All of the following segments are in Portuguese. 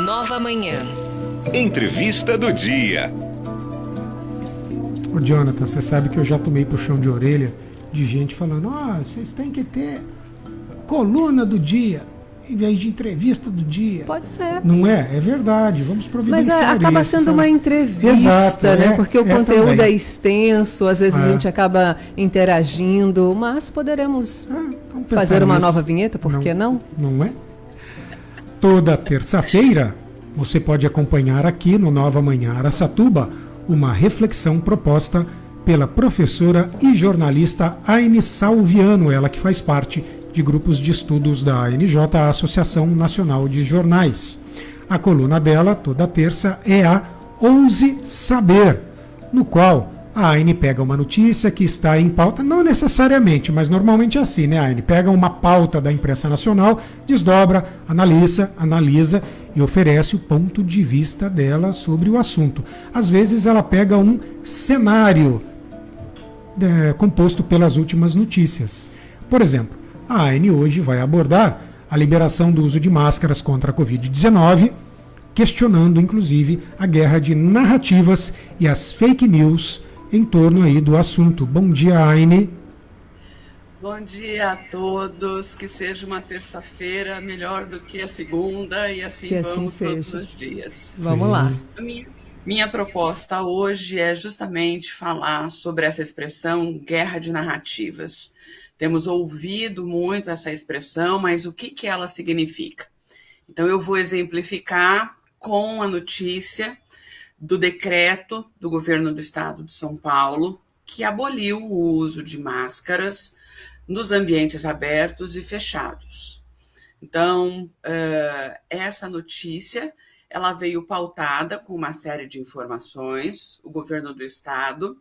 Nova Manhã. Entrevista do dia. Ô Jonathan, você sabe que eu já tomei puxão de orelha de gente falando: vocês têm que ter coluna do dia em vez de entrevista do dia. Pode ser. Não é? É verdade, vamos providenciar Mas acaba isso, sendo sabe? uma entrevista, Exato, né? Porque o conteúdo também. é extenso, às vezes a gente acaba interagindo, mas poderemos fazer uma nova vinheta, por que não? Não é? Toda terça-feira você pode acompanhar aqui no Nova Manhã Araçatuba uma reflexão proposta pela professora e jornalista Aine Salviano, ela que faz parte de grupos de estudos da ANJ, a Associação Nacional de Jornais. A coluna dela, toda terça, é a Ouse Saber, no qual a Aine pega uma notícia que está em pauta, não necessariamente, mas normalmente é assim, né, Aine? Pega uma pauta da imprensa nacional, desdobra, analisa e oferece o ponto de vista dela sobre o assunto. Às vezes ela pega um cenário composto pelas últimas notícias. Por exemplo, a Aine hoje vai abordar a liberação do uso de máscaras contra a Covid-19, questionando inclusive a guerra de narrativas e as fake news em torno aí do assunto. Bom dia, Aine. Bom dia a todos, que seja uma terça-feira melhor do que a segunda e assim Que vamos assim todos seja. os dias. Vamos lá. Minha proposta hoje é justamente falar sobre essa expressão guerra de narrativas. Temos ouvido muito essa expressão, mas o que ela significa? Então eu vou exemplificar com a notícia do decreto do governo do estado de São Paulo, que aboliu o uso de máscaras nos ambientes abertos e fechados. Então, essa notícia, ela veio pautada com uma série de informações. O governo do estado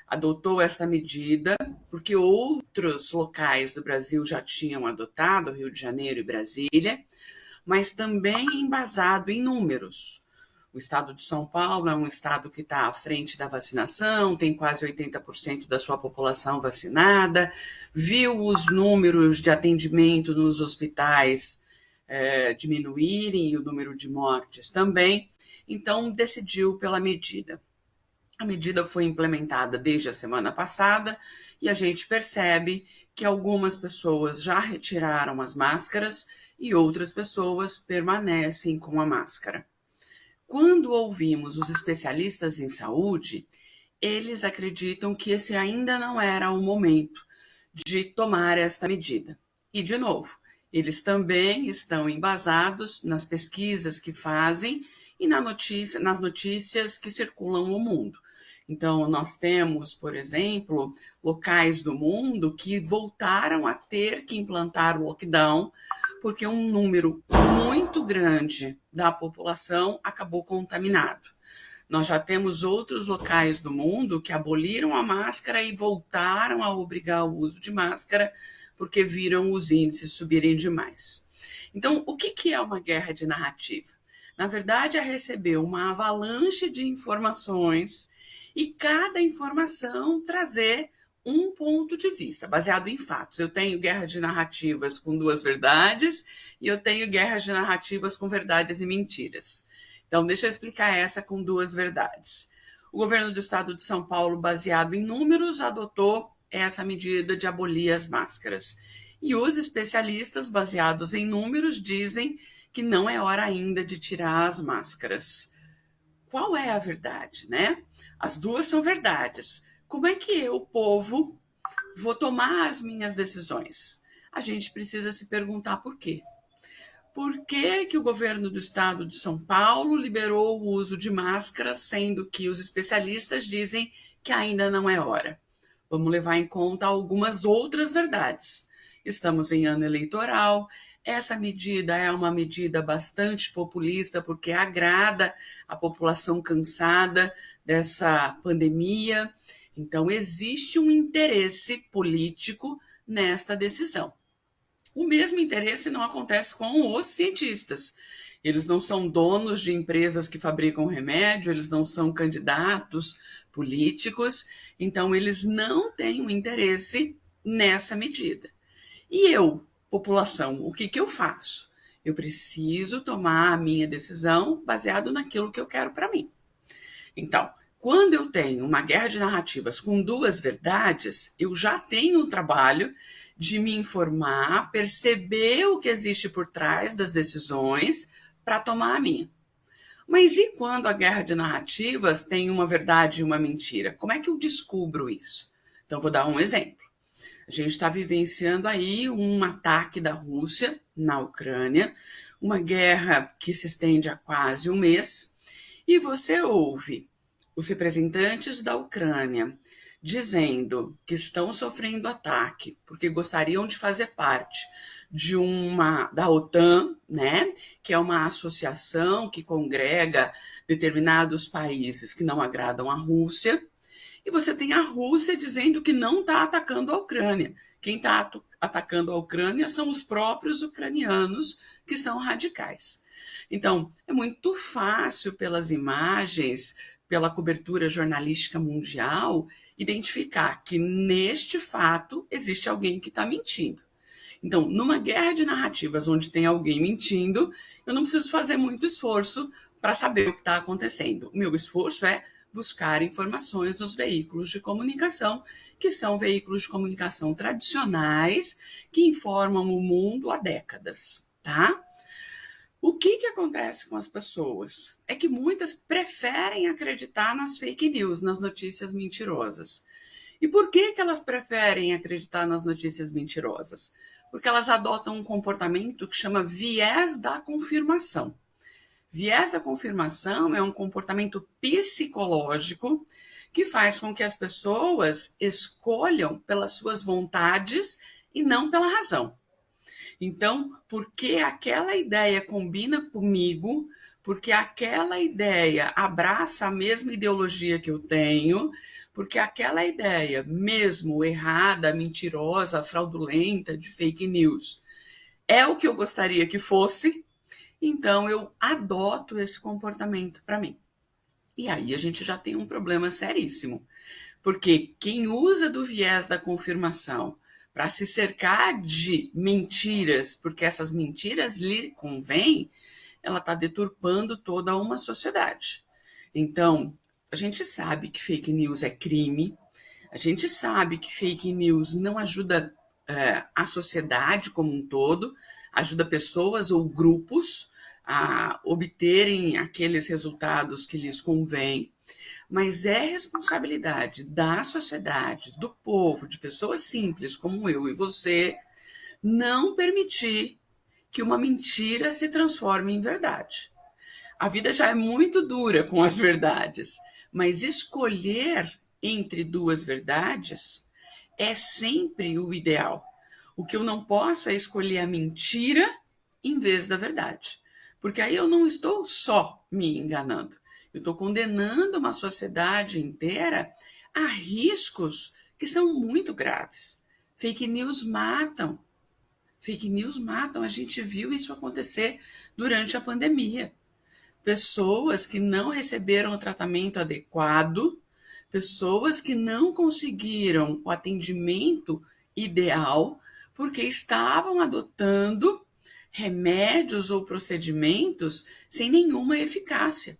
adotou esta medida porque outros locais do Brasil já tinham adotado, Rio de Janeiro e Brasília, mas também embasado em números. O estado de São Paulo é um estado que está à frente da vacinação, tem quase 80% da sua população vacinada, viu os números de atendimento nos hospitais diminuírem e o número de mortes também, então decidiu pela medida. A medida foi implementada desde a semana passada e a gente percebe que algumas pessoas já retiraram as máscaras e outras pessoas permanecem com a máscara. Quando ouvimos os especialistas em saúde, eles acreditam que esse ainda não era o momento de tomar esta medida. E, de novo, eles também estão embasados nas pesquisas que fazem e nas notícias que circulam no mundo. Então, nós temos, por exemplo, locais do mundo que voltaram a ter que implantar o lockdown porque um número muito grande da população acabou contaminado. Nós já temos outros locais do mundo que aboliram a máscara e voltaram a obrigar o uso de máscara porque viram os índices subirem demais. Então, o que é uma guerra de narrativa? Na verdade, é receber uma avalanche de informações e cada informação trazer um ponto de vista, baseado em fatos. Eu tenho guerra de narrativas com duas verdades e eu tenho guerra de narrativas com verdades e mentiras. Então, deixa eu explicar essa com duas verdades. O governo do estado de São Paulo, baseado em números, adotou essa medida de abolir as máscaras. E os especialistas, baseados em números, dizem que não é hora ainda de tirar as máscaras. Qual é a verdade, né? As duas são verdades. Como é que eu, povo, vou tomar as minhas decisões? A gente precisa se perguntar por quê. Por que o governo do estado de São Paulo liberou o uso de máscara, sendo que os especialistas dizem que ainda não é hora? Vamos levar em conta algumas outras verdades. Estamos em ano eleitoral, essa medida é uma medida bastante populista porque agrada a população cansada dessa pandemia. Então, existe um interesse político nesta decisão. O mesmo interesse não acontece com os cientistas. Eles não são donos de empresas que fabricam remédio, eles não são candidatos políticos, então eles não têm um interesse nessa medida. E eu, população, o que eu faço? Eu preciso tomar a minha decisão baseado naquilo que eu quero para mim. Então, quando eu tenho uma guerra de narrativas com duas verdades, eu já tenho um trabalho de me informar, perceber o que existe por trás das decisões para tomar a minha. Mas e quando a guerra de narrativas tem uma verdade e uma mentira? Como é que eu descubro isso? Então, vou dar um exemplo. A gente está vivenciando aí um ataque da Rússia na Ucrânia, uma guerra que se estende há quase um mês, e você ouve os representantes da Ucrânia dizendo que estão sofrendo ataque porque gostariam de fazer parte da OTAN, né, que é uma associação que congrega determinados países que não agradam à Rússia, e você tem a Rússia dizendo que não está atacando a Ucrânia. Quem está atacando a Ucrânia são os próprios ucranianos, que são radicais. Então, é muito fácil pelas imagens, pela cobertura jornalística mundial, identificar que neste fato existe alguém que está mentindo. Então, numa guerra de narrativas onde tem alguém mentindo, eu não preciso fazer muito esforço para saber o que está acontecendo. O meu esforço é buscar informações nos veículos de comunicação, que são veículos de comunicação tradicionais, que informam o mundo há décadas, tá? O que acontece com as pessoas? É que muitas preferem acreditar nas fake news, nas notícias mentirosas. E por que elas preferem acreditar nas notícias mentirosas? Porque elas adotam um comportamento que chama viés da confirmação. Viés da confirmação é um comportamento psicológico que faz com que as pessoas escolham pelas suas vontades e não pela razão. Então, porque aquela ideia combina comigo, porque aquela ideia abraça a mesma ideologia que eu tenho, porque aquela ideia, mesmo errada, mentirosa, fraudulenta, de fake news, é o que eu gostaria que fosse, então eu adoto esse comportamento para mim. E aí a gente já tem um problema seríssimo, porque quem usa do viés da confirmação para se cercar de mentiras, porque essas mentiras lhe convêm, ela está deturpando toda uma sociedade. Então, a gente sabe que fake news é crime, a gente sabe que fake news não ajuda a sociedade como um todo, ajuda pessoas ou grupos a obterem aqueles resultados que lhes convém, mas é responsabilidade da sociedade, do povo, de pessoas simples como eu e você, não permitir que uma mentira se transforme em verdade. A vida já é muito dura com as verdades, mas escolher entre duas verdades é sempre o ideal. O que eu não posso é escolher a mentira em vez da verdade, porque aí eu não estou só me enganando. Eu estou condenando uma sociedade inteira a riscos que são muito graves. Fake news matam. Fake news matam. A gente viu isso acontecer durante a pandemia. Pessoas que não receberam o tratamento adequado, pessoas que não conseguiram o atendimento ideal porque estavam adotando remédios ou procedimentos sem nenhuma eficácia.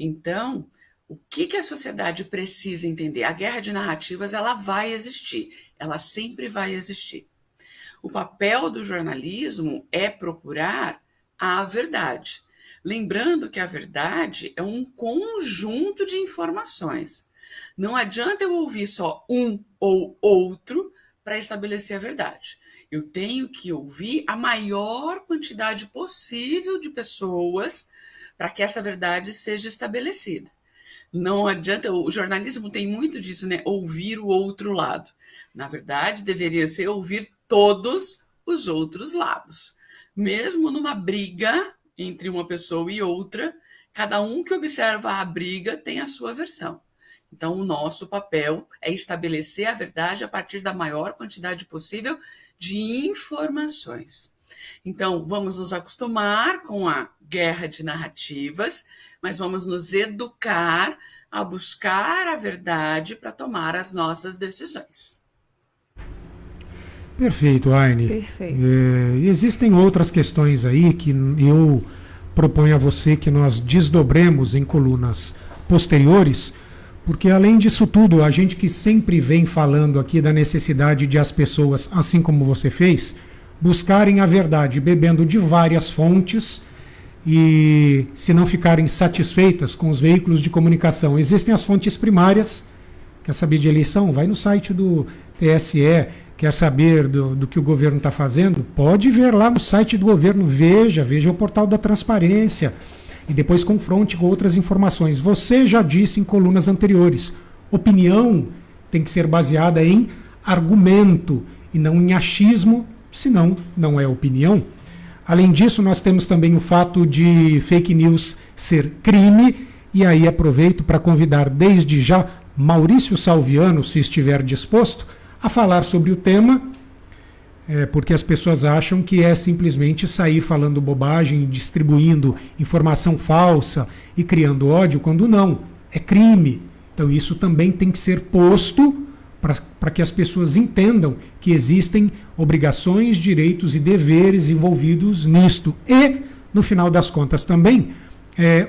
Então, o que a sociedade precisa entender? A guerra de narrativas, ela vai existir, ela sempre vai existir. O papel do jornalismo é procurar a verdade. Lembrando que a verdade é um conjunto de informações. Não adianta eu ouvir só um ou outro para estabelecer a verdade. Eu tenho que ouvir a maior quantidade possível de pessoas para que essa verdade seja estabelecida. Não adianta, o jornalismo tem muito disso, né? Ouvir o outro lado. Na verdade, deveria ser ouvir todos os outros lados. Mesmo numa briga entre uma pessoa e outra, cada um que observa a briga tem a sua versão. Então, o nosso papel é estabelecer a verdade a partir da maior quantidade possível de informações. Então, vamos nos acostumar com a guerra de narrativas, mas vamos nos educar a buscar a verdade para tomar as nossas decisões. Perfeito, Aine. Perfeito. Existem outras questões aí que eu proponho a você que nós desdobremos em colunas posteriores, porque além disso tudo, a gente que sempre vem falando aqui da necessidade de as pessoas, assim como você fez, buscarem a verdade, bebendo de várias fontes, e se não ficarem satisfeitas com os veículos de comunicação. Existem as fontes primárias. Quer saber de eleição? Vai no site do TSE. Quer saber do que o governo está fazendo? Pode ver lá no site do governo, veja o portal da transparência e depois confronte com outras informações. Você já disse em colunas anteriores, opinião tem que ser baseada em argumento e não em achismo, senão não é opinião. Além disso, nós temos também o fato de fake news ser crime, e aí aproveito para convidar desde já Maurício Salviano, se estiver disposto, a falar sobre o tema, porque as pessoas acham que é simplesmente sair falando bobagem, distribuindo informação falsa e criando ódio, quando não, é crime. Então isso também tem que ser posto para que as pessoas entendam que existem obrigações, direitos e deveres envolvidos nisto. E, no final das contas também,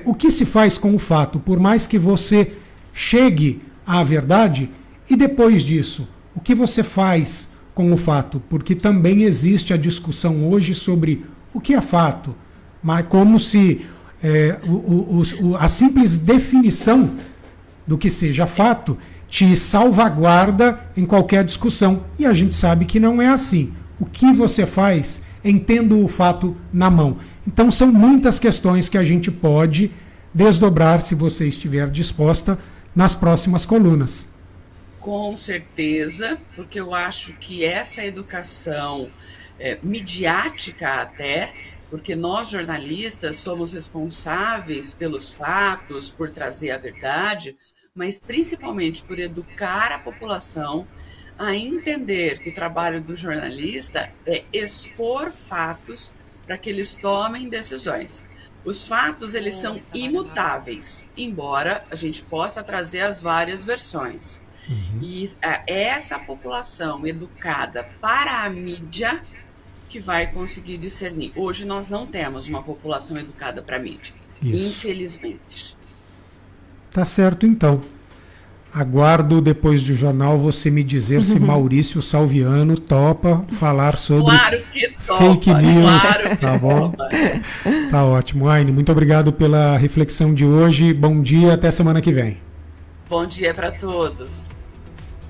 o que se faz com o fato, por mais que você chegue à verdade, e depois disso, o que você faz com o fato? Porque também existe a discussão hoje sobre o que é fato, mas como se a simples definição do que seja fato te salvaguarda em qualquer discussão. E a gente sabe que não é assim. O que você faz é tendo o fato na mão. Então são muitas questões que a gente pode desdobrar, se você estiver disposta, nas próximas colunas. Com certeza, porque eu acho que essa educação midiática até, porque nós jornalistas somos responsáveis pelos fatos, por trazer a verdade, mas principalmente por educar a população a entender que o trabalho do jornalista é expor fatos para que eles tomem decisões. Os fatos, eles são imutáveis, embora a gente possa trazer as várias versões. E é essa população educada para a mídia que vai conseguir discernir. Hoje nós não temos uma população educada para a mídia, infelizmente. Tá certo, então. Aguardo, depois do jornal, você me dizer se Maurício Salviano topa falar sobre fake news. Claro que tá bom? topa. Tá ótimo. Aine, muito obrigado pela reflexão de hoje. Bom dia, até semana que vem. Bom dia para todos.